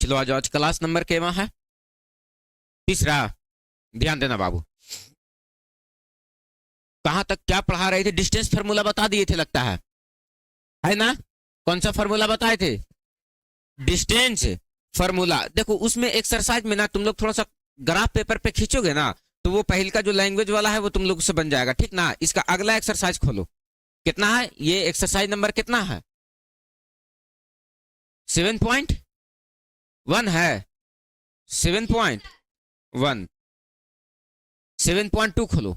चलो आज आज क्लास नंबर केवा है? तीसरा। ध्यान देना बाबू, कहां तक क्या पढ़ा रहे थे? डिस्टेंस फार्मूला बता दिए थे लगता है ना? कौन सा फार्मूला बताए थे? Distance formula. देखो उसमें एक्सरसाइज में ना तुम लोग थोड़ा सा ग्राफ पेपर पे खींचोगे ना तो वो पहल का जो लैंग्वेज वाला है वो तुम लोग से बन जाएगा, ठीक ना? इसका अगला एक्सरसाइज खोलो। कितना है ये एक्सरसाइज नंबर? कितना है? 7.1 है। 7.1 7.2 खोलो,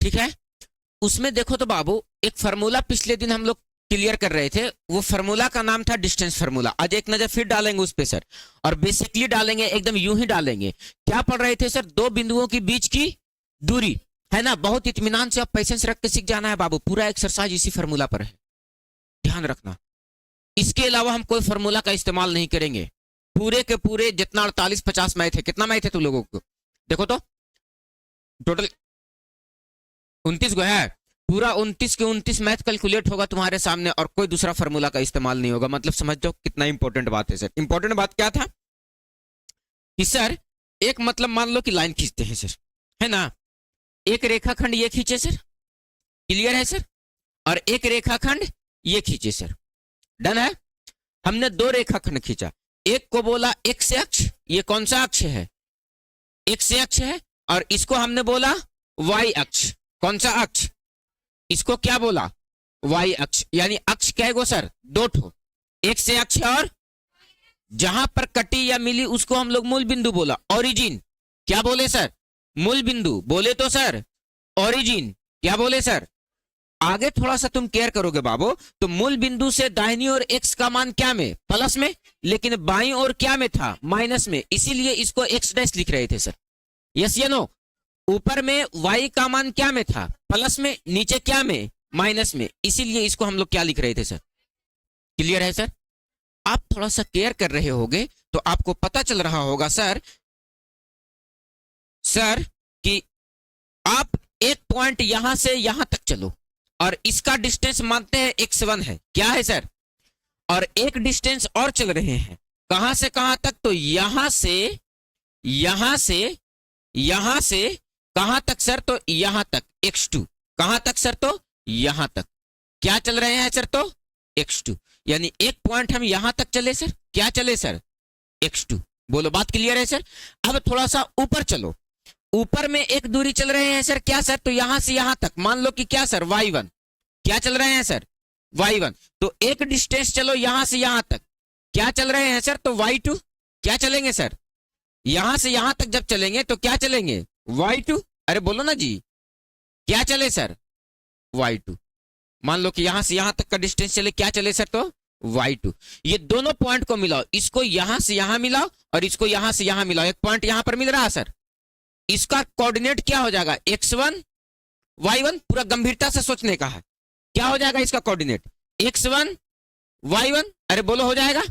ठीक है? उसमें देखो तो बाबू एक फार्मूला पिछले दिन हम लोग क्लियर कर रहे थे, वो फार्मूला का नाम था डिस्टेंस फार्मूला। आज एक नजर फिर डालेंगे उस पे सर, और बेसिकली डालेंगे, एकदम यूं ही डालेंगे। क्या पढ़ रहे थे सर? दो बिंदुओं के बीच की दूरी, है ना? बहुत इत्मीनान से आप पैसेंस रख के सीख जाना है बाबू, पूरा एक्सरसाइज इसी फार्मूला पर है, ध्यान रखना। इसके अलावा हम कोई फार्मूला का इस्तेमाल नहीं करेंगे। पूरे के पूरे जितना 48-50 मैथ है, कितना मैथ है तुम लोगों को? देखो तो टोटल 29 गो है, पूरा 29 के 29 मैथ कैलकुलेट होगा तुम्हारे सामने, और कोई दूसरा फार्मूला का इस्तेमाल नहीं होगा। मतलब समझ जाओ कितना इंपॉर्टेंट बात है सर। इंपॉर्टेंट बात क्या था कि सर एक मतलब मान लो कि लाइन खींचते हैं सर, है ना? एक रेखाखंड ये खींचे सर, क्लियर है सर? और एक रेखाखंड ये खींचे सर, डन है? हमने दो रेखाखंड खींचा, एक को बोला एक्स अक्ष, ये कौन सा अक्ष है? एक्स अक्ष है। और इसको हमने बोला वाई अक्ष, कौन सा अक्ष? इसको क्या बोला? वाई अक्ष। यानी अक्ष क्या है सर? दो ठो, एक्स अक्ष और जहां पर कटी या मिली उसको हम लोग मूल बिंदु बोला, ओरिजिन। क्या बोले सर? मूल बिंदु बोले तो सर ओरिजिन। क्या बोले सर? आगे थोड़ा सा तुम केयर करोगे बाबू तो मूल बिंदु से दाहिनी ओर एक्स का मान क्या में? प्लस में, लेकिन बाईं ओर क्या में था? माइनस में, इसीलिए इसको एक्स डैश लिख रहे थे सर। यस या नो? ऊपर में वाई का मान क्या में था? प्लस में, नीचे क्या में? माइनस में, इसीलिए इसको हम लोग क्या लिख रहे थे सर? क्लियर है सर? आप थोड़ा सा केयर कर रहे होगे तो आपको पता चल रहा होगा सर कि आप एक पॉइंट यहां से यहां तक चलो और इसका डिस्टेंस मानते हैं x1 है, क्या है सर? और एक डिस्टेंस और चल रहे हैं, कहां से कहां तक? तो यहां से कहां तक सर? तो यहां तक, x2। कहां तक सर? तो यहां तक। क्या चल रहे हैं सर? तो x2। यानी एक पॉइंट हम यहां तक चले सर, क्या चले सर? x2। बोलो बात क्लियर है सर? अब थोड़ा सा ऊपर चलो, ऊपर में एक दूरी चल रहे हैं सर, क्या सर? तो यहां से यहां तक, मान लो कि क्या सर? y1। क्या चल रहे हैं सर? y1। तो एक डिस्टेंस चलो यहां से यहां तक, क्या चल रहे हैं सर? तो y2। क्या चलेंगे सर? यहां से यहां तक जब चलेंगे तो क्या चलेंगे? y2। अरे बोलो ना जी, क्या चले सर? y2। मान लो कि यहां से यहां तक का डिस्टेंस चले, क्या चले सर? तो y2। ये दोनों पॉइंट को मिलाओ, इसको यहां से यहां मिलाओ और इसको यहां से यहां मिलाओ, एक पॉइंट यहां पर मिल रहा है सर। इसका कोऑर्डिनेट क्या हो जाएगा? x1 y1। पूरा गंभीरता से सोचने का है, क्या हो जाएगा इसका कोऑर्डिनेट? x1 y1। अरे बोलो हो जाएगा?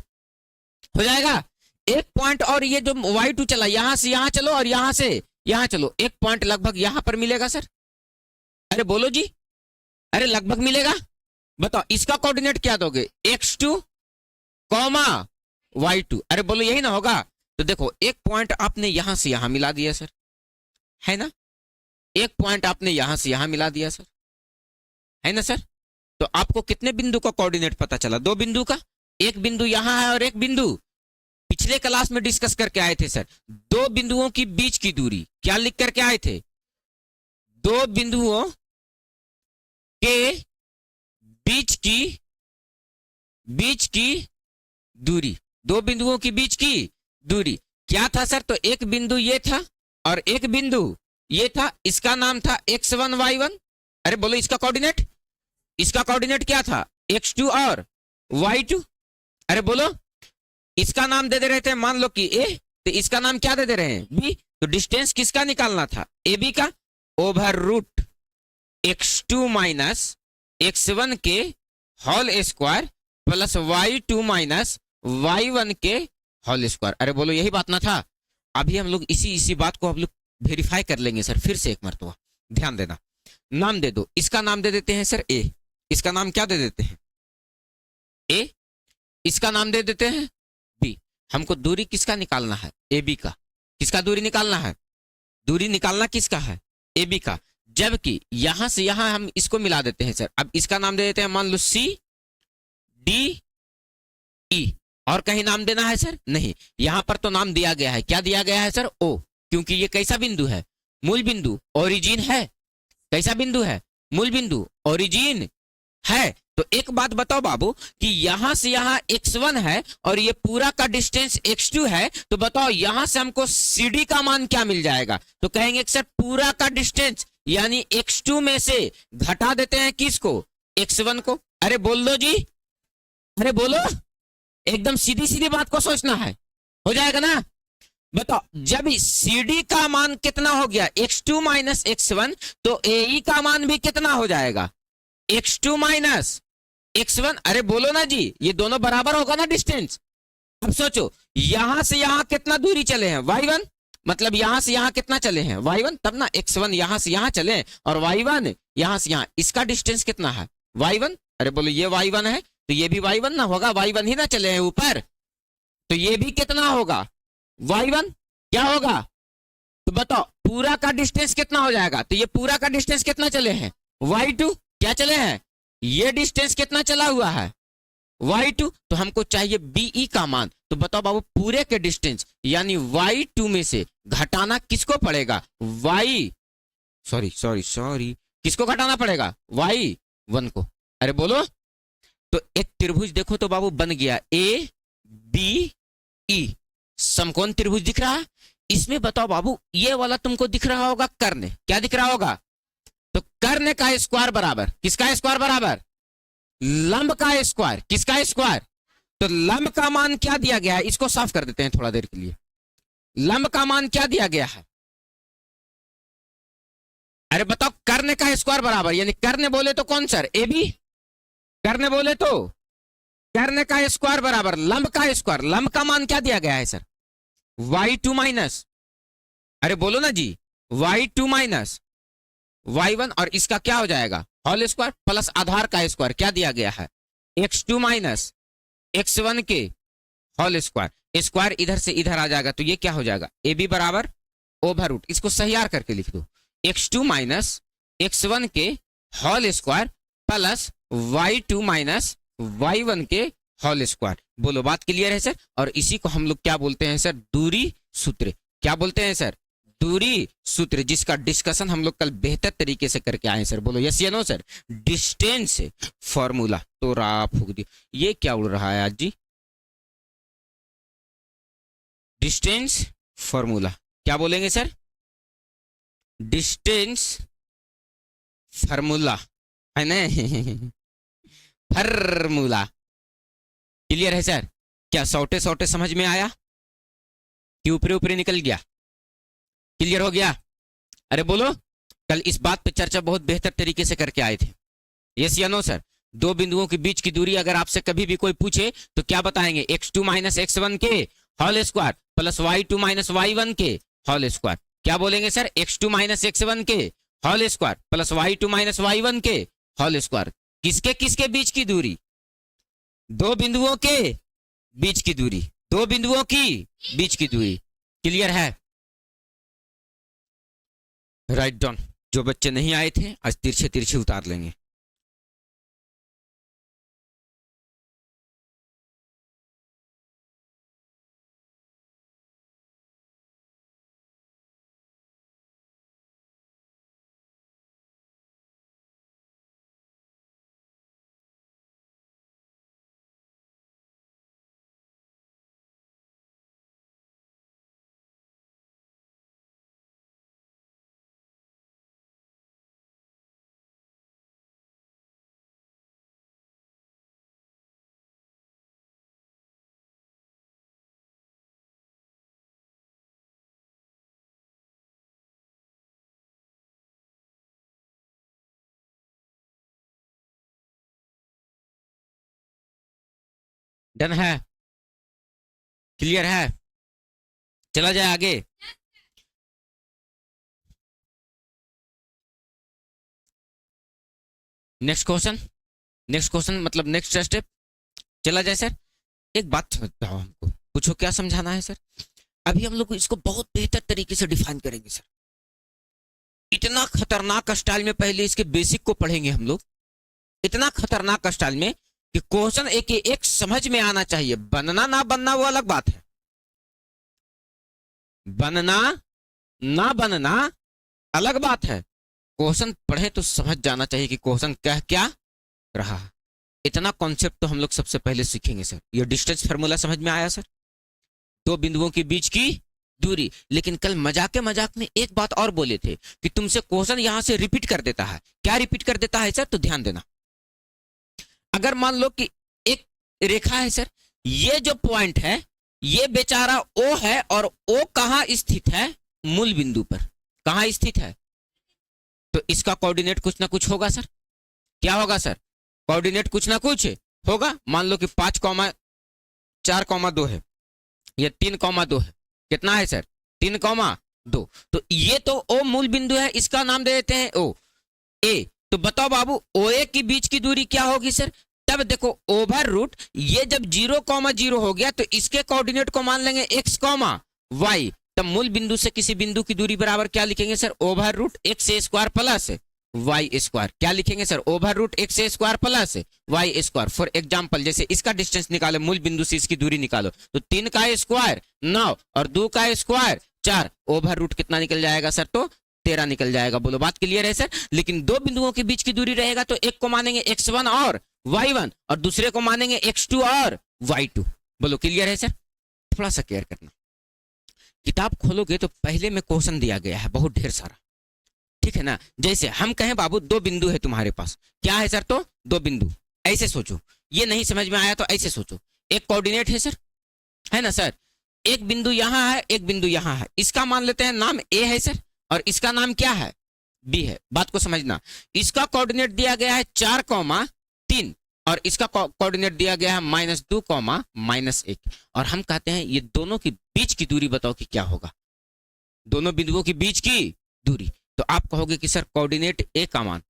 हो जाएगा। एक पॉइंट और ये जो y2 चला, यहां से यहां चलो और यहां से यहां चलो, एक पॉइंट लगभग यहां पर मिलेगा सर। अरे बोलो जी, अरे लगभग मिलेगा। बताओ इसका कोऑर्डिनेट क्या दोगे? x2 y2। अरे बोलो यही ना होगा? तो देखो एक पॉइंट आपने यहां से यहां मिला दिया सर, है ना? एक पॉइंट आपने यहां से यहां मिला दिया सर, है ना सर? तो आपको कितने बिंदु का कोऑर्डिनेट पता चला? दो बिंदु का। एक बिंदु यहां है और एक बिंदु पिछले क्लास में डिस्कस करके आए थे सर, दो बिंदुओं की बीच की दूरी। क्या लिख करके आए थे? दो बिंदुओं के बीच की दूरी। दो बिंदुओं की बीच की दूरी क्या था सर? तो एक बिंदु ये था और एक बिंदु ये था, इसका नाम था x1 y1। अरे बोलो इसका कोऑर्डिनेट? इसका कोऑर्डिनेट क्या था? x2 और y2। अरे बोलो इसका नाम दे दे रहे थे, मान लो कि a, तो इसका नाम क्या दे दे रहे हैं? b। तो डिस्टेंस किसका निकालना था? ab का, over root x2 minus x1 के whole square plus y2 minus y1 के होल स्क्वायर। अरे बोलो यही बात ना था? अभी हम लोग इसी बात को हम लोग वेरीफाई कर लेंगे सर, फिर से एक मरतबा ध्यान देना। नाम दे दो, इसका नाम दे देते हैं सर a। इसका नाम क्या दे देते हैं? a। इसका नाम दे देते हैं हमको दूरी किसका निकालना है? ए बी का। किसका दूरी निकालना है? दूरी निकालना किसका है? ए बी का। जबकि यहां से यहां हम इसको मिला देते हैं सर। अब इसका नाम दे देते हैं, मान लो सी डी ई। और कहीं नाम देना है सर? नहीं, यहां पर तो नाम दिया गया है। क्या दिया गया है सर? ओ। क्योंकि ये कैसा बिंदु है? मूल बिंदु, ओरिजिन है। कैसा बिंदु है? मूल बिंदु, ओरिजिन है। तो एक बात बताओ बाबू कि यहां से यहां x1 है और ये पूरा का डिस्टेंस x2 है, तो बताओ यहां से हमको CD का मान क्या मिल जाएगा? तो कहेंगे सर पूरा का डिस्टेंस यानी x2 में से घटा देते हैं किसको? x1 को। अरे बोल दो जी, अरे बोलो, एकदम सीधी सीधी बात को सोचना है, हो जाएगा ना? बताओ जब CD का मान कितना हो गया? x2 माइनस x1, तो AE का मान भी कितना हो जाएगा? x2 minus x1। अरे बोलो ना जी, ये दोनों बराबर होगा ना डिस्टेंस। अब सोचो यहां से यहां कितना दूरी चले हैं? y1। मतलब यहां से यहां कितना चले हैं? y1। तब ना x1 यहां से यहां चले और y1 यहां से यहां, इसका डिस्टेंस कितना है? y1। अरे बोलो ये y1 है तो ये भी y1 ना होगा? y1 ही ना चले हैं ऊपर, तो ये भी कितना होगा? y1। क्या होगा? तो बताओ पूरा का डिस्टेंस कितना हो जाएगा? तो ये पूरा का डिस्टेंस कितना चले हैं? y2। क्या चले हैं? ये डिस्टेंस कितना चला हुआ है? y2। तो हमको चाहिए BE का मान। तो बताओ बाबू पूरे के डिस्टेंस यानी y2 में से घटाना किसको पड़ेगा? सॉरी किसको घटाना पड़ेगा? y1 को। अरे बोलो, तो एक त्रिभुज देखो तो बाबू बन गया ABE, समकोण त्रिभुज दिख रहा है। इसमें बताओ बाबू ये वाला तुमको दिख रहा होगा कर्ण। क्या दिख रहा होगा? तो कर्ण का स्क्वायर बराबर किसका स्क्वायर? बराबर लंब का स्क्वायर। किसका स्क्वायर? तो लंब का मान क्या दिया गया है? इसको साफ कर देते हैं थोड़ा देर के लिए। लंब का मान क्या दिया गया है? अरे बताओ कर्ण का स्क्वायर बराबर, यानी कर्ण बोले तो कौन सर? AB। कर्ण बोले तो कर्ण का स्क्वायर बराबर लंब का स्क्वायर। लंब का मान क्या दिया गया है सर? y2 माइनस, अरे बोलो ना जी, y2 माइनस y1, और इसका क्या हो जाएगा? होल स्क्वायर प्लस आधार का स्क्वायर। क्या दिया गया है? x2 माइनस x1 के होल स्क्वायर। स्क्वायर इधर से इधर आ जाएगा तो ये क्या हो जाएगा? AB बराबर ओवर रूट, इसको सही करके लिख दो, x2 माइनस x1 के whole square plus y2 minus y1 के होल स्क्वायर। बोलो बात क्लियर है सर? और इसी को हम लोग क्या बोलते हैं सर? दूरी सूत्र। क्या बोलते हैं सर? दूरी सूत्र, जिसका डिस्कशन हम लोग कल बेहतर तरीके से करके आए सर। बोलो यस या नो सर? Distance formula. तो रा फूक दी, ये क्या उड़ रहा है आज जी? Distance formula. क्या बोलेंगे सर? डिस्टेंस फार्मूला है ना? फार्मूला। क्लियर है सर? क्या सौटे सौटे समझ में आया कि ऊपरी ऊपरी निकल गया? क्लियर हो गया? अरे बोलो, कल इस बात पे चर्चा बहुत बेहतर तरीके से करके आए थे। यस या नो सर? दो बिंदुओं के बीच की दूरी अगर आपसे कभी भी कोई पूछे तो क्या बताएंगे? x2 माइनस x1 के whole square plus y2 minus y1 के होल स्क्वायर। क्या बोलेंगे सर? x2 माइनस x1 के whole square plus y2 minus y1 के होल स्क्वायर। किसके किसके बीच की दूरी? दो बिंदुओं के बीच की दूरी। दो बिंदुओं की बीच की दूरी। क्लियर है? Write down. जो बच्चे नहीं आए थे आज तिरछे तिरछे उतार लेंगे। डन है? क्लियर है? चला जाए आगे। Next question. नेक्स्ट क्वेश्चन मतलब नेक्स्ट स्टेप। चला जाए सर? एक बात बताओ हमको, पूछो क्या समझाना है सर? अभी हम लोग इसको बहुत बेहतर तरीके से डिफाइन करेंगे सर। इतना खतरनाक स्टाइल में पहले इसके बेसिक को पढ़ेंगे हम लोग, इतना खतरनाक स्टाइल में कि क्वेश्चन एक एक समझ में आना चाहिए। बनना ना बनना वो अलग बात है, बनना ना बनना अलग बात है। क्वेश्चन पढ़े तो समझ जाना चाहिए कि क्वेश्चन कह क्या रहा। इतना कॉन्सेप्ट तो हम लोग सबसे पहले सीखेंगे सर। ये डिस्टेंस फार्मूला समझ में आया सर, दो बिंदुओं के बीच की दूरी। लेकिन कल मजाक में एक बात और बोले थे कि तुमसे क्वेश्चन यहां से रिपीट कर देता है। क्या रिपीट कर देता है सर? तो ध्यान देना, अगर मान लो कि एक रेखा है सर, ये जो पॉइंट है ये बेचारा ओ है, और ओ कहां स्थित है? मूल बिंदु पर। कहां स्थित है? तो इसका कोऑर्डिनेट कुछ ना कुछ होगा सर। क्या होगा सर? कोऑर्डिनेट कुछ ना कुछ होगा। मान लो कि 5,4,2 है, ये 3,2 है। कितना है सर? 3,2। तो ये तो ओ मूल बिंदु है, इसका नाम दे देते हैं ओ ए। तो बताओ बाबू, ओ ए के बीच की दूरी क्या होगी सर? तब देखो ओवर रूट, ये जब 0,0 हो गया तो इसके कोऑर्डिनेट को मान लेंगे x, y। तब मूल बिंदु से किसी बिंदु की दूरी बराबर क्या लिखेंगे sir? Over root x square plus y square. क्या लिखेंगे sir? Over root x square plus y square. For example, जैसे इसका डिस्टेंस निकालो, मूल बिंदु से इसकी दूरी निकालो, तो 3 का स्क्वायर 9 और 2 का स्क्वायर 4। ओवर रूट कितना निकल जाएगा सर? तो 13 निकल जाएगा। बोलो बात क्लियर है सर? लेकिन दो बिंदुओं के बीच की दूरी रहेगा तो एक को मानेंगे x1 और y1, और दूसरे को मानेंगे x2 और y2। बोलो क्लियर है सर? थोड़ा सा केयर करना। किताब खोलोगे तो पहले में क्वेश्चन दिया गया है बहुत ढेर सारा, ठीक है ना? जैसे हम कहें बाबू दो बिंदु है तुम्हारे पास, क्या है सर? तो दो बिंदु। ऐसे सोचो, ये नहीं समझ में आया तो ऐसे सोचो, एक कोऑर्डिनेट है सर, है ना सर? एक बिंदु यहां है, एक बिंदु यहां है। इसका मान लेते हैं नाम ए है सर, और इसका नाम क्या है? बी है। बात को समझना, इसका कोऑर्डिनेट दिया गया है 4,3, और इसका कोऑर्डिनेट दिया गया है -2, -1। और हम कहते हैं ये दोनों के बीच की दूरी बताओ कि क्या होगा? दोनों बिंदुओं के बीच की दूरी। तो आप कहोगे कि सर कोऑर्डिनेट ए का मान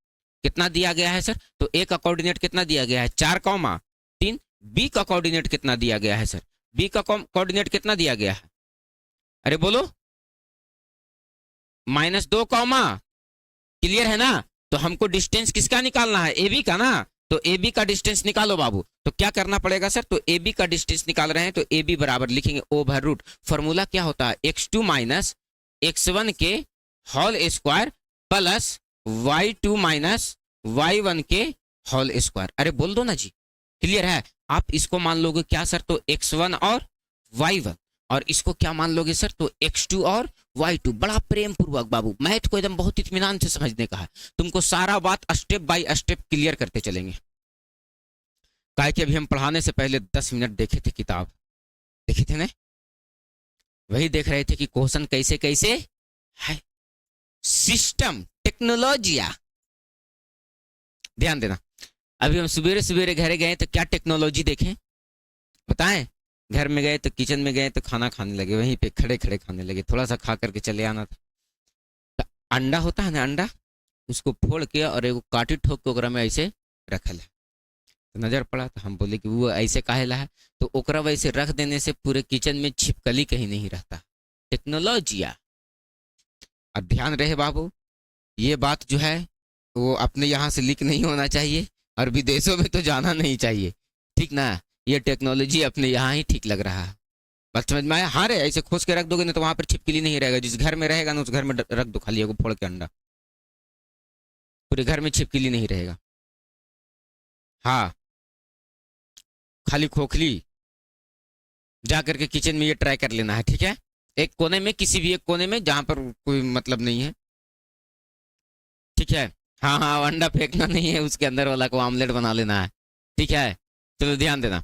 कितना दिया गया है सर? तो ए का कोऑर्डिनेट कितना दिया गया है? 4,3। बी का कोऑर्डिनेट कितना दिया गया है सर? बी का कोऑर्डिनेट कितना दिया गया है? अरे बोलो, -2, क्लियर है ना? तो हमको डिस्टेंस किसका निकालना है? ए बी का ना। तो ए बी का डिस्टेंस निकालो बाबू। तो क्या करना पड़ेगा सर? तो ए बी का डिस्टेंस निकाल रहे हैं तो ए बी बराबर लिखेंगे ओवर रूट, फॉर्मूला क्या होता है? x2 माइनस x1 के whole square plus y2 minus y1 के होल स्क्वायर। अरे बोल दो ना जी, क्लियर है? आप इसको मान लोगे क्या सर? तो x1 और y1, और इसको क्या मान लोगे सर? तो x2 और y2। बड़ा प्रेम पूर्वक बाबू, मैथ को एकदम बहुत इत्मीनान से समझने का है। तुमको सारा बात स्टेप बाय स्टेप क्लियर करते चलेंगे। काहे कि अभी हम पढ़ाने से पहले 10 मिनट देखे थे किताब, देखे थे ना? वही देख रहे थे कि क्वेश्चन कैसे कैसे है, सिस्टम, टेक्नोलॉजिया। ध्यान देना, अभी हम सवेरे सवेरे घर गए तो क्या टेक्नोलॉजी देखें बताएं? घर में गए तो किचन में गए तो खाना खाने लगे, वहीं पे खड़े खड़े खाने लगे। थोड़ा सा खा करके चले आना था। तो अंडा होता है ना, अंडा, उसको फोड़ के और एक काटी ठोक के ओकरा में ऐसे रखल है। तो नजर पड़ा तो हम बोले कि वो ऐसे काहेला है? तो ओकरा वैसे रख देने से पूरे किचन में छिपकली कहीं नहीं रहता। टेक्नोलॉजिया। अब ध्यान रहे बाबू, ये बात जो है वो अपने यहाँ से लीक नहीं होना चाहिए और विदेशों में तो जाना नहीं चाहिए, ठीक ना? ये टेक्नोलॉजी अपने यहाँ ही ठीक लग रहा है। बात समझ में आया? हाँ रे, ऐसे खोज के रख दोगे ना तो वहां पर छिपकली नहीं रहेगा। जिस घर में रहेगा ना उस घर में रख दो खाली एगो फोड़ के अंडा, पूरे घर में छिपकली नहीं रहेगा। हाँ, खाली खोखली जा करके किचन में ये ट्राई कर लेना है, ठीक है? एक कोने में, किसी भी एक कोने में जहां पर कोई मतलब नहीं है, ठीक है? हाँ हाँ, अंडा फेंकना नहीं है, उसके अंदर वाला को आमलेट बना लेना है, ठीक है? चलो ध्यान देना,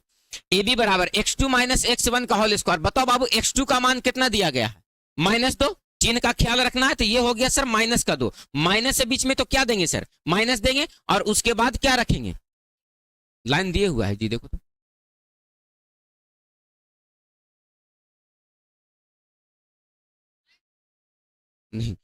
ए बी बराबर x2 माइनस x1 का होल स्क्वायर। बताओ बाबू x2 का मान कितना दिया गया है? -2। चिन्ह का ख्याल रखना है। तो ये हो गया सर -2। माइनस से बीच में तो क्या देंगे सर? माइनस देंगे, और उसके बाद क्या रखेंगे? लाइन दिए हुआ है जी, देखो तो। नहीं,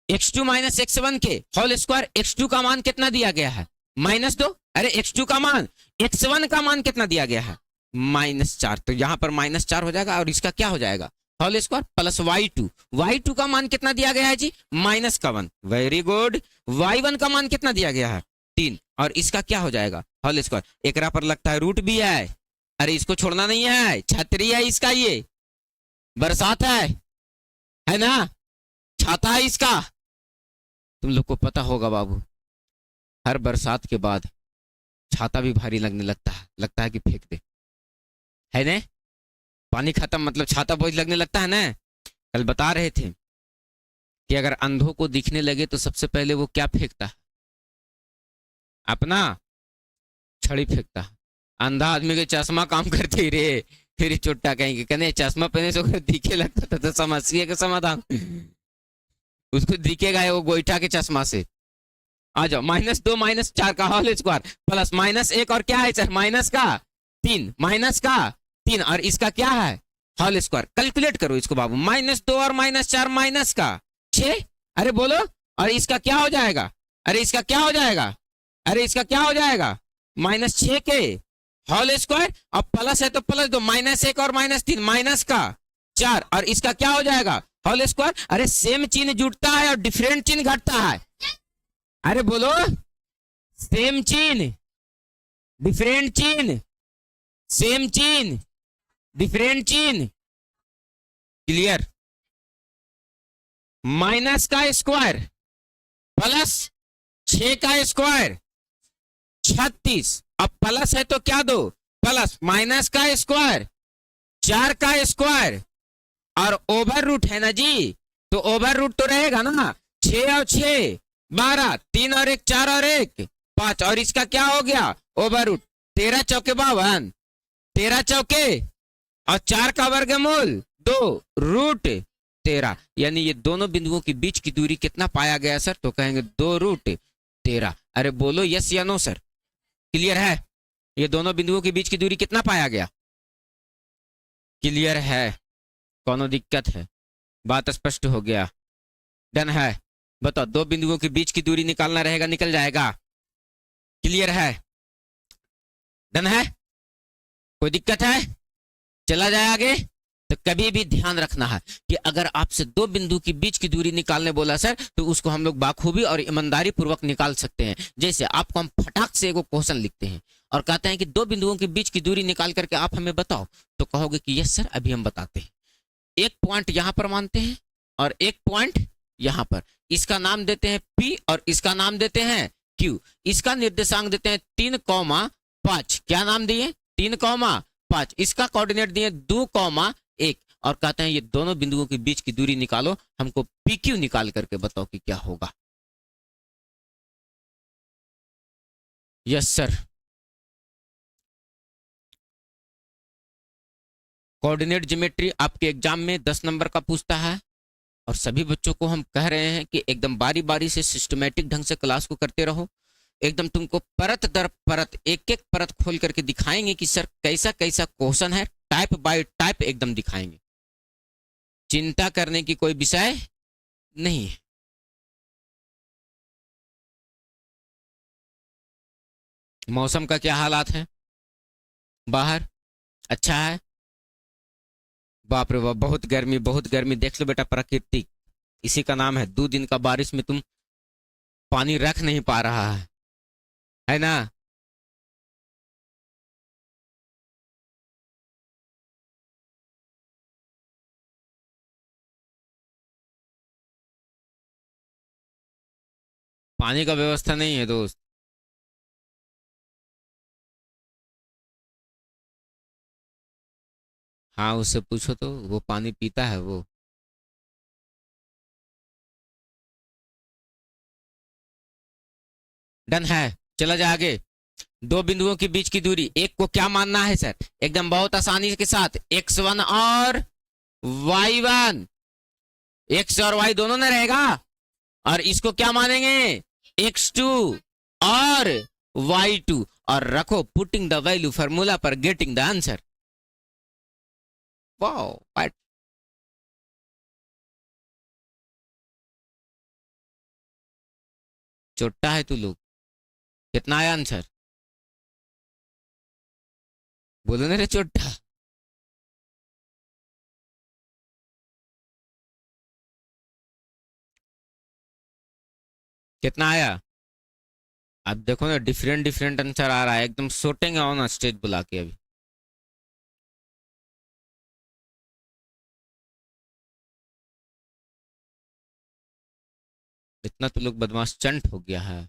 x2 माइनस x1 के होल स्क्वायर। x2 का मान कितना दिया गया है? -2। अरे x2 का मान, x1 का मान कितना दिया गया है? -4, तो यहां पर -4 हो जाएगा और इसका क्या हो जाएगा, whole square plus y2। y2 का मान कितना दिया गया है जी, -1। Very good. y1 का मान कितना दिया गया है, 3, और इसका क्या हो जाएगा, होल स्क्वायर। एकरा पर लगता है रूट भी है, अरे इसको छोड़ना नहीं है, छतरी है इसका, ये बरसात है ना, छाता है इसका। तुम लोग को पता होगा बाबू, हर बरसात के बाद छाता भी भारी लगता है कि फेंक दे, है ना। पानी खत्म मतलब छाता बोझ लगने लगता है ना। कल बता रहे थे कि अगर अंधों को दिखने लगे तो सबसे पहले वो क्या फेंकता है, अपना छड़ी फेंकता है। अंधा आदमी के चश्मा काम करते ही रे, फिर चोट्टा कहेंगे, कहने चश्मा पहने से अगर दिखे लगता था तो समस्या का समाधान, उसको दिखेगा वो गोईठा के चश्मा से। आ जाओ, -2 -4 का होल स्क्वायर प्लस -1 और क्या है सर, माइनस का 3, माइनस का 3 और इसका क्या है, होल स्क्वायर। कैलकुलेट करो इसको बाबू, -2 और -4 माइनस का 6, अरे बोलो, और इसका क्या हो जाएगा, अरे इसका क्या हो जाएगा, अरे इसका क्या हो जाएगा, -6 के होल स्क्वायर, अब प्लस है तो प्लस दो, -1 और -3 माइनस का 4 और इसका क्या हो जाएगा, होल स्क्वायर। अरे सेम चिन्ह जुड़ता है और डिफरेंट चिन्ह घटता है, अरे बोलो, सेम चिन्ह डिफरेंट चिन्ह, सेम चिन्ह डिफरेंट चिन्ह, क्लियर। माइनस का स्क्वायर प्लस 6 का स्क्वायर 36, अब प्लस है तो क्या दो, प्लस माइनस का स्क्वायर 4 का स्क्वायर और ओवर रूट है ना जी, तो ओवर रूट तो रहेगा ना, 6 और 6 12, 3 और 1 4 और 1 5 और इसका क्या हो गया, ओवर रूट 13 चौके 52, 13 चौके और 4 का वर्गमूल 2 रूट 13, यानी ये दोनों बिंदुओं के बीच की दूरी कितना पाया गया सर, तो कहेंगे 2 रूट 13। अरे बोलो यस या नो सर, क्लियर है, ये दोनों बिंदुओं के बीच की दूरी कितना पाया गया, क्लियर है, कोनो दिक्कत है, बात स्पष्ट हो गया, डन है। बताओ, दो बिंदुओं के बीच की दूरी निकालना रहेगा, निकल जाएगा, क्लियर है, डन है, कोई दिक्कत है, चला जाए आगे। तो कभी भी ध्यान रखना है कि अगर आपसे दो बिंदु के बीच की दूरी निकालने बोला सर, तो उसको हम लोग बाखूबी और ईमानदारी पूर्वक निकाल सकते हैं। जैसे आपको हम फटाक से एक क्वेश्चन लिखते हैं और कहते हैं कि दो बिंदुओं के बीच की दूरी निकाल करके आप हमें बताओ, तो कहोगे कि यस सर अभी हम बताते हैं। एक पॉइंट यहां पर मानते हैं और एक पॉइंट यहां पर, इसका नाम देते हैं P और इसका नाम देते हैं Q। इसका निर्देशांक देते हैं 3,5, क्या नाम दिए, 3,5, इसका कोऑर्डिनेट दिए 2,1 और कहते हैं ये दोनों बिंदुओं के बीच की दूरी निकालो, हमको PQ निकाल करके बताओ कि क्या होगा। यस सर, कोऑर्डिनेट ज्योमेट्री आपके एग्जाम में 10 नंबर का पूछता है और सभी बच्चों को हम कह रहे हैं कि एकदम बारी बारी से सिस्टमेटिक ढंग से क्लास को करते रहो। एकदम तुमको परत दर परत एक एक परत खोल करके दिखाएंगे कि सर कैसा कैसा क्वेश्चन है, टाइप बाय टाइप एकदम दिखाएंगे, चिंता करने की कोई विषय नहीं है। मौसम का क्या हालात है बाहर, अच्छा है, बाप रे बाप बहुत गर्मी, बहुत गर्मी, देख लो बेटा प्रकृति, इसी का नाम है 2 दिन का बारिश में तुम पानी रख नहीं पा रहा है ना। पानी का व्यवस्था नहीं है दोस्त, हाँ उससे पूछो तो वो पानी पीता है वो। डन है, चला जाए आगे। दो बिंदुओं के बीच की दूरी, एक को क्या मानना है सर, एकदम बहुत आसानी के साथ x1 और y1, x और y दोनों में रहेगा और इसको क्या मानेंगे x2 और y2 और रखो पुटिंग द वैल्यू फार्मूला पर गेटिंग द आंसर। वाओ, चोट्टा है तू लोग, कितना आया आंसर, बोलो ना रे चोट्टा। कितना आया? अब देखो ना, डिफरेंट डिफरेंट आंसर आ रहा है, एकदम सोटेंगे ऑन स्टेज बुला के अभी। इतना तो लोग बदमाश चंट हो गया है।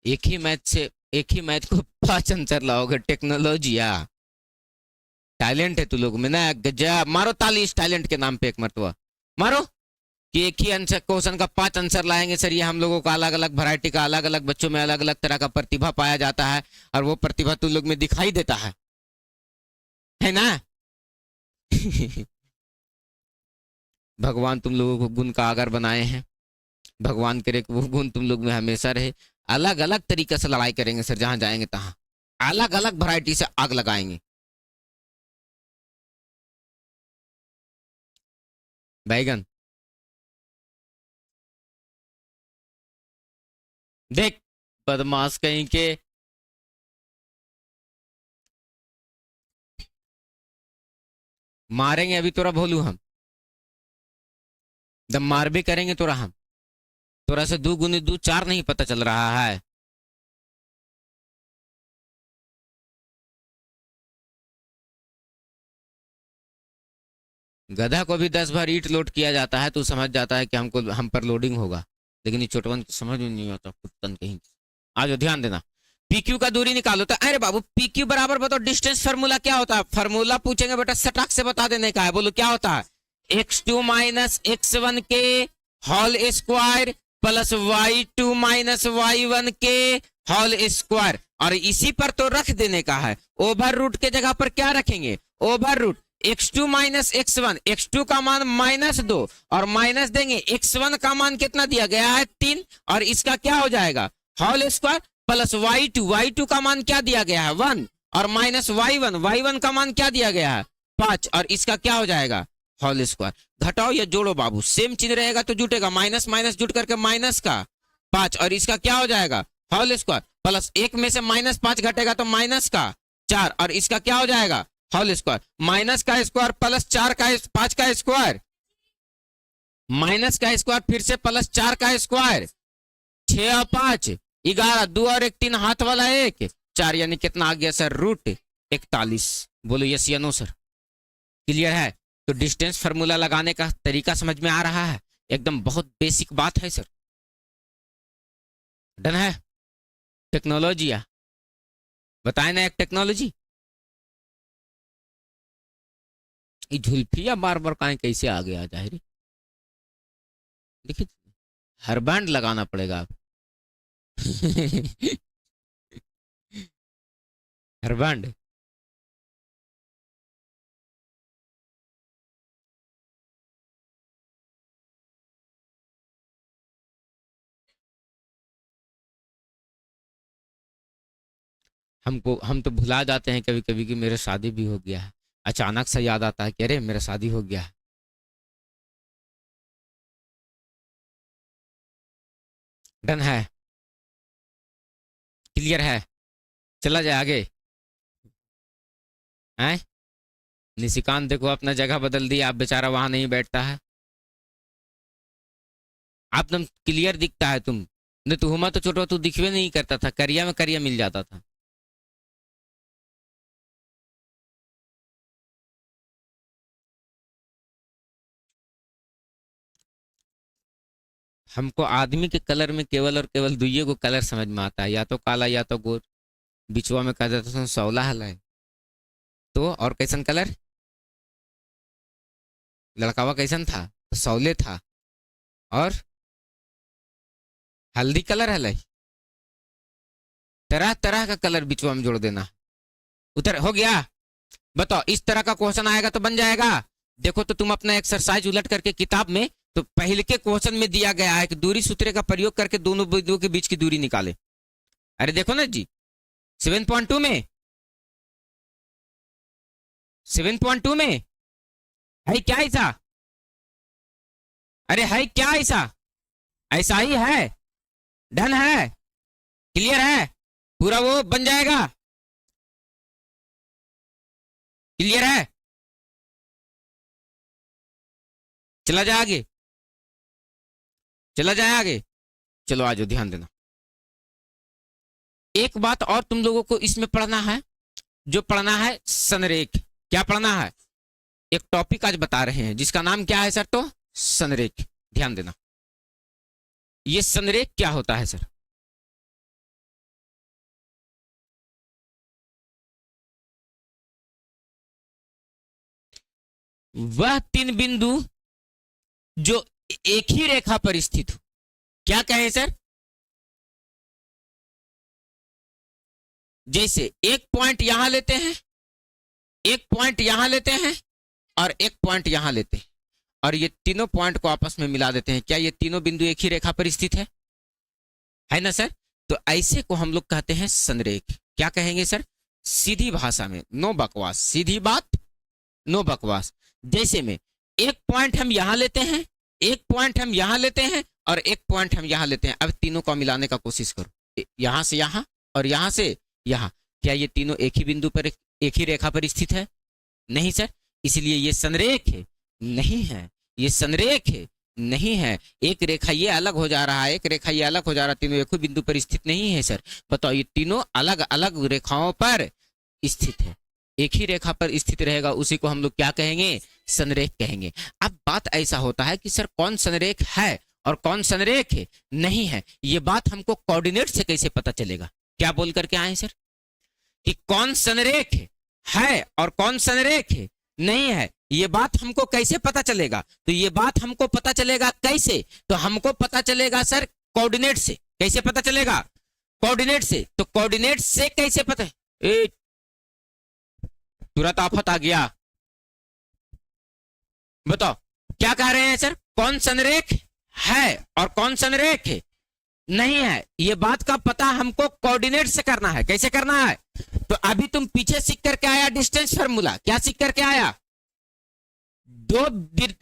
एक ही मैच से, एक ही मैच को 5 आंसर लाओगे, टेक्नोलॉजिया। टैलेंट है तू लोग में ना, गजब। मारो ताली इस टैलेंट के नाम पे एक मरतबा, मारो। कि एक ही आंसर क्वेश्चन का 5 आंसर लाएंगे सर, ये हम लोगों का अलग अलग वैरायटी का, अलग अलग बच्चों में अलग अलग तरह का प्रतिभा पाया जाता है, और वो प्रतिभा तुम लोग में दिखाई देता है ना? भगवान तुम लोगों को गुण का आगर बनाए हैं, भगवान करे कि वो गुण तुम लोग में हमेशा रहे। अलग अलग तरीके से लड़ाई करेंगे सर, जहां जाएंगे तहां अलग अलग वैरायटी से आग लगाएंगे। बैगन देख, बदमाश कहीं के। मारेंगे अभी तोरा भोलू हम, जब मार भी करेंगे तोरा हम। तोरा से 2 गुनी 2 4 नहीं पता चल रहा है? गधा को भी 10 बार ईंट लोड किया जाता है तो समझ जाता है कि हमको हम पर लोडिंग होगा, लेकिन ये छोटवन को समझ में नहीं आता, कुत्तन कहीं। आ जाओ, ध्यान देना। पीक्यू का दूरी निकालो तो, अरे बाबू पीक्यू बराबर बताओ डिस्टेंस फार्मूला क्या होता है? फार्मूला पूछेंगे बेटा, सटाक से बता देने का है। बोलो क्या होता है? x2 माइनस x1 के whole square plus y2 minus y1 के होल स्क्वायर, और इसी पर तो रख देने का है। ओवर रूट के जगह पर क्या रखेंगे? Over root x2 minus x1, x2 का मान -2 और माइनस देंगे x1 का मान कितना दिया गया है? 3, और इसका क्या हो जाएगा? Whole square plus y2, y2 का मान क्या दिया गया है? 1, और माइनस y1, y1 का मान क्या दिया गया है? 5, और इसका क्या हो जाएगा? Whole square. घटाओ या जोड़ो बाबू, सेम चीज रहेगा तो जुटेगा, माइनस माइनस जुट करके माइनस का 5, और इसका क्या हो जाएगा? होल स्क्वायर, प्लस 1 में से -5 घटेगा तो माइनस का 4, और इसका क्या हो जाएगा? Whole square. माइनस का स्क्वायर प्लस 4 का 5 का स्क्वायर, माइनस का स्क्वायर फिर से प्लस 4 का स्क्वायर, 6 और 5 11, 2 और 1 3, हाथ वाला 1 4, यानी कितना आ गया सर? √41। बोलो यस या नो सर? क्लियर है? तो डिस्टेंस फार्मूला लगाने का तरीका समझ में आ रहा है? एकदम बहुत बेसिक बात है सर। डन है? टेक्नोलॉजी बताए ना, एक टेक्नोलॉजी। ये झुल्फिया बार बार कहीं कैसे आ गया जाहिर? देखिए, हर बैंड लगाना पड़ेगा अब। हर बैंड। हम तो भुला जाते हैं कभी कभी कि मेरा शादी भी हो गया है। अचानक से याद आता है कि अरे मेरा शादी हो गया है। डन है? क्लियर है? चला जाए आगे? हैं? निशिकांत देखो अपना जगह बदल दिया, आप बेचारा वहां नहीं बैठता है। आप तुम क्लियर दिखता है तुम, नहीं तो हुमा तो छोटा तू दिखवे नहीं करता था, करिया में करिया मिल जाता था। हमको आदमी के कलर में केवल और केवल दुइये को कलर समझ में आता है, या तो काला या तो गोर। बिचवा में कह देता था सौला हल। तो और कैसन कलर? लड़कावा कैसन था? तो सौले था। और हल्दी कलर है, तरह तरह का कलर बिचवा में जोड़ देना। उधर हो गया? बताओ, इस तरह का क्वेश्चन आएगा तो बन जाएगा। देखो तो तुम अपना एक्सरसाइज उलट करके किताब में, तो पहले के क्वेश्चन में दिया गया है कि दूरी सूत्र का प्रयोग करके दोनों बिंदुओं के बीच की दूरी निकाले। अरे देखो ना जी, 7.2 में, 7.2 में है क्या ऐसा? अरे है क्या ऐसा? ऐसा ही है। डन है? क्लियर है? पूरा वो बन जाएगा। क्लियर है? चला जाए आगे, चला जाए आगे। चलो आ जाओ, ध्यान देना। एक बात और तुम लोगों को इसमें पढ़ना है, जो पढ़ना है संरेख। क्या पढ़ना है? एक टॉपिक आज बता रहे हैं जिसका नाम क्या है सर? तो संरेख। ध्यान देना, ये संरेख क्या होता है सर? वह तीन बिंदु जो एक ही रेखा पर स्थित हो। क्या कहें सर? जैसे एक पॉइंट यहां लेते हैं, एक पॉइंट यहां लेते हैं और एक पॉइंट यहां लेते हैं, और ये तीनों पॉइंट को आपस में मिला देते हैं। क्या ये तीनों बिंदु एक ही रेखा पर स्थित है ना सर? तो ऐसे को हम लोग कहते हैं संरेख। क्या कहेंगे सर? सीधी भाषा में, नो बकवास, सीधी बात, नो बकवास। जैसे में एक पॉइंट हम यहां लेते हैं, एक पॉइंट हम यहां लेते हैं और एक पॉइंट हम यहां लेते हैं। अब तीनों को मिलाने का कोशिश करो, यहां से यहां और यहां से यहां। क्या ये तीनों एक ही बिंदु पर, एक ही रेखा पर स्थित है? नहीं सर, इसलिए ये संरेख है नहीं है, ये संरेख है नहीं है। एक रेखा ये अलग हो जा रहा है, एक रेखा ये अलग हो जा रहा है, तीनों एक ही बिंदु पर स्थित नहीं है सर। बताओ, ये तीनों अलग अलग रेखाओं पर स्थित है। एक ही रेखा पर स्थित रहेगा उसी को हम लोग क्या कहेंगे? संरेख कहेंगे। अब बात ऐसा होता है कि सर कौन संरेख है और कौन संरेख है नहीं है, ये बात हमको कोऑर्डिनेट से कैसे पता चलेगा? क्या बोल करके आए सर कि कौन संरेख है और कौन संरेख है नहीं है, ये बात हमको कैसे पता चलेगा? तो ये बात हमको पता चलेगा कैसे? तो हमको पता चलेगा सर कोऑर्डिनेट से। कैसे पता चलेगा? कोऑर्डिनेट से। तो कोऑर्डिनेट से कैसे पता? तुरंत आफत आ गया। बताओ क्या कह रहे हैं सर? कौन संरेख है और कौन संरेख है नहीं है, ये बात का पता हमको कोऑर्डिनेट से करना है। कैसे करना है? तो अभी तुम पीछे सीख करके आया डिस्टेंस फार्मूला। क्या सीख करके आया? दो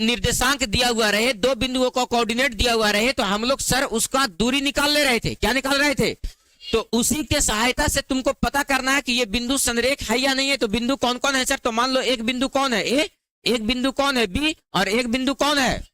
निर्देशांक दिया हुआ रहे, दो बिंदुओं को कोऑर्डिनेट दिया हुआ रहे, तो हम लोग सर उसका दूरी निकाल ले रहे थे। क्या निकाल रहे थे? तो उसी के सहायता से तुमको पता करना है कि ये बिंदु संरेख है या नहीं है। तो बिंदु कौन कौन है सर? तो मान लो एक बिंदु कौन है? ए, एक बिंदु कौन है? बी, और एक बिंदु कौन है?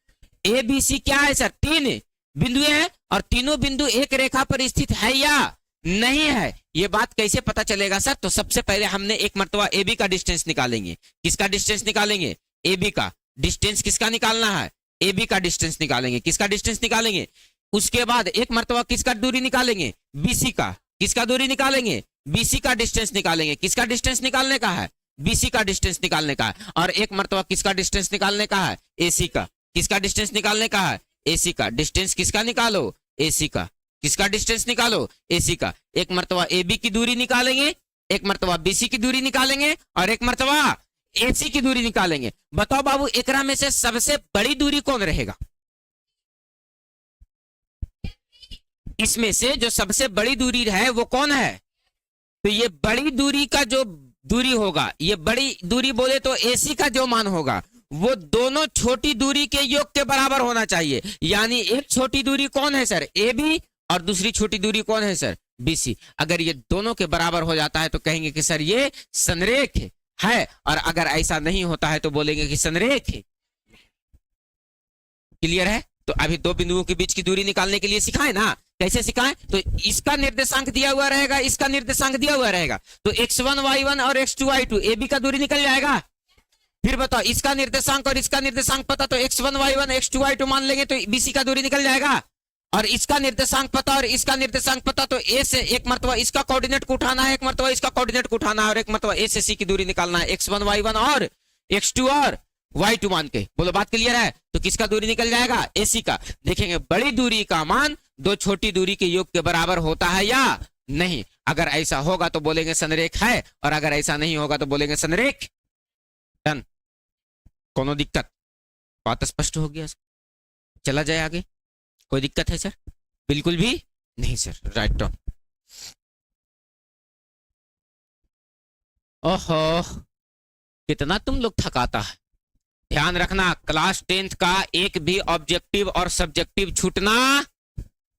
A B C. क्या है सर? तीन बिंदु हैं और तीनों बिंदु एक रेखा पर स्थित है या नहीं है, ये बात कैसे पता चलेगा सर? तो सबसे पहले हमने एक मर्तबा ए बी का डिस्टेंस निकालेंगे। किसका डिस्टेंस निकालेंगे? ए बी का डिस्टेंस। किसका निकालना है? ए बी का डिस्टेंस निकालेंगे। किसका डिस्टेंस निकालेंगे? उसके बाद एक मर्तबा किसका दूरी निकालेंगे? बीसी का। किसका दूरी निकालेंगे? बीसी का डिस्टेंस निकालेंगे। किसका डिस्टेंस निकालने का है? बीसी का डिस्टेंस निकालने का है। और एक मर्तबा किसका डिस्टेंस निकालने का है? एसी का। किसका डिस्टेंस निकालने का है? एसी का। डिस्टेंस किसका निकालो? एसी का। किसका डिस्टेंस निकालो? एसी का। एक मर्तबा ए बी की दूरी निकालेंगे, एक मर्तबा बीसी की दूरी निकालेंगे और एक मर्तबा एसी की दूरी निकालेंगे। बताओ बाबू, एकरा में से सबसे बड़ी दूरी कौन रहेगा? इसमें से जो सबसे बड़ी दूरी है वो कौन है? तो ये बड़ी दूरी का जो दूरी होगा, ये बड़ी दूरी बोले तो एसी का जो मान होगा वो दोनों छोटी दूरी के योग के बराबर होना चाहिए। यानी एक छोटी दूरी कौन है सर? ए बी, और दूसरी छोटी दूरी कौन है सर? बीसी। अगर ये दोनों के बराबर हो जाता है तो कहेंगे कि सर ये संरेख है, और अगर ऐसा नहीं होता है तो बोलेंगे कि संरेख है। क्लियर है? तो अभी दो बिंदुओं के बीच की दूरी निकालने के लिए सिखाए ना, कैसे सिखाएं? तो इसका निर्देशांक दिया हुआ रहेगा, इसका निर्देशांक दिया हुआ रहेगा, तो x1 y1 और x2 y2, ए बी का दूरी निकल जाएगा। फिर बताओ, इसका निर्देशांक और इसका निर्देशांक पता, तो x1 y1 x2 y2 मान लेंगे तो बीसी का दूरी निकल जाएगा। और इसका निर्देशांक पता और इसका निर्देशांक पता, तो ए से एक मर्तबा इसका कोऑर्डिनेट को उठाना है, एक मर्तबा इसका कोऑर्डिनेट को उठाना है, और एक मर्तबा ए से सी की दूरी निकालना है, x1 y1 और x2 और y2 मान के। बोलो बात क्लियर है? तो किसका दूरी निकल जाएगा? एसी का। देखेंगे बड़ी दूरी का मान दो छोटी दूरी के योग के बराबर होता है या नहीं। अगर ऐसा होगा तो बोलेंगे संरेख है, और अगर ऐसा नहीं होगा तो बोलेंगे संरेख। डन। कोनो दिक्कत? बात स्पष्ट हो गया? चला जाए आगे। कोई दिक्कत है सर? बिल्कुल भी नहीं सर। Right on. ओहो, कितना तुम लोग थकाता है। ध्यान रखना, क्लास 10th का एक भी ऑब्जेक्टिव और सब्जेक्टिव छूटना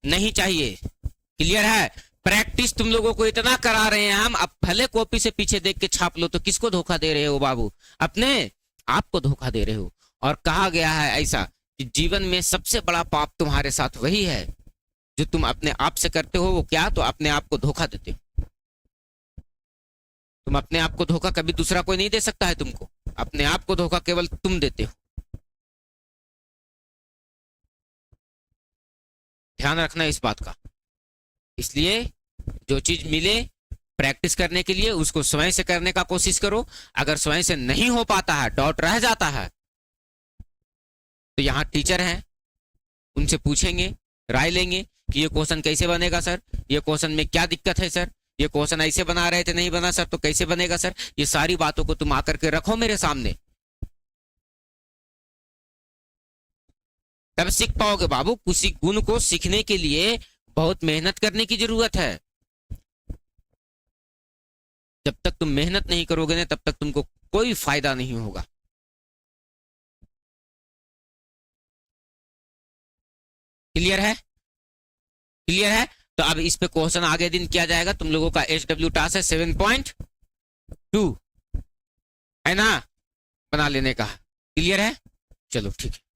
नहीं चाहिए। क्लियर है? प्रैक्टिस तुम लोगों को इतना करा रहे हैं हम, अब भले कॉपी से पीछे देख के छाप लो, तो किसको धोखा दे रहे हो बाबू? अपने आप को धोखा दे रहे हो। और कहा गया है ऐसा कि जीवन में सबसे बड़ा पाप तुम्हारे साथ वही है जो तुम अपने आप से करते हो। वो क्या? तो अपने आप को धोखा देते हो। तुम अपने आप को धोखा कभी दूसरा कोई नहीं दे सकता है तुमको, अपने आप को धोखा केवल तुम देते हो। ध्यान रखना इस बात का। इसलिए जो चीज मिले प्रैक्टिस करने के लिए, उसको स्वयं से करने का कोशिश करो। अगर स्वयं से नहीं हो पाता है, डाउट रह जाता है, तो यहाँ टीचर हैं, उनसे पूछेंगे, राय लेंगे कि ये क्वेश्चन कैसे बनेगा सर, ये क्वेश्चन में क्या दिक्कत है सर, ये क्वेश्चन ऐसे बना रहे थे नहीं बना सर, तो कैसे बनेगा सर। ये सारी बातों को तुम आकर के रखो मेरे सामने, तब सीख पाओगे बाबू। किसी गुण को सीखने के लिए बहुत मेहनत करने की जरूरत है। जब तक तुम मेहनत नहीं करोगे ना, तब तक तुमको कोई फायदा नहीं होगा। क्लियर है? क्लियर है? तो अब इस पे क्वेश्चन आगे दिन किया जाएगा। तुम लोगों का HW टास्क है 7.2, है ना, बना लेने का। क्लियर है? चलो ठीक है।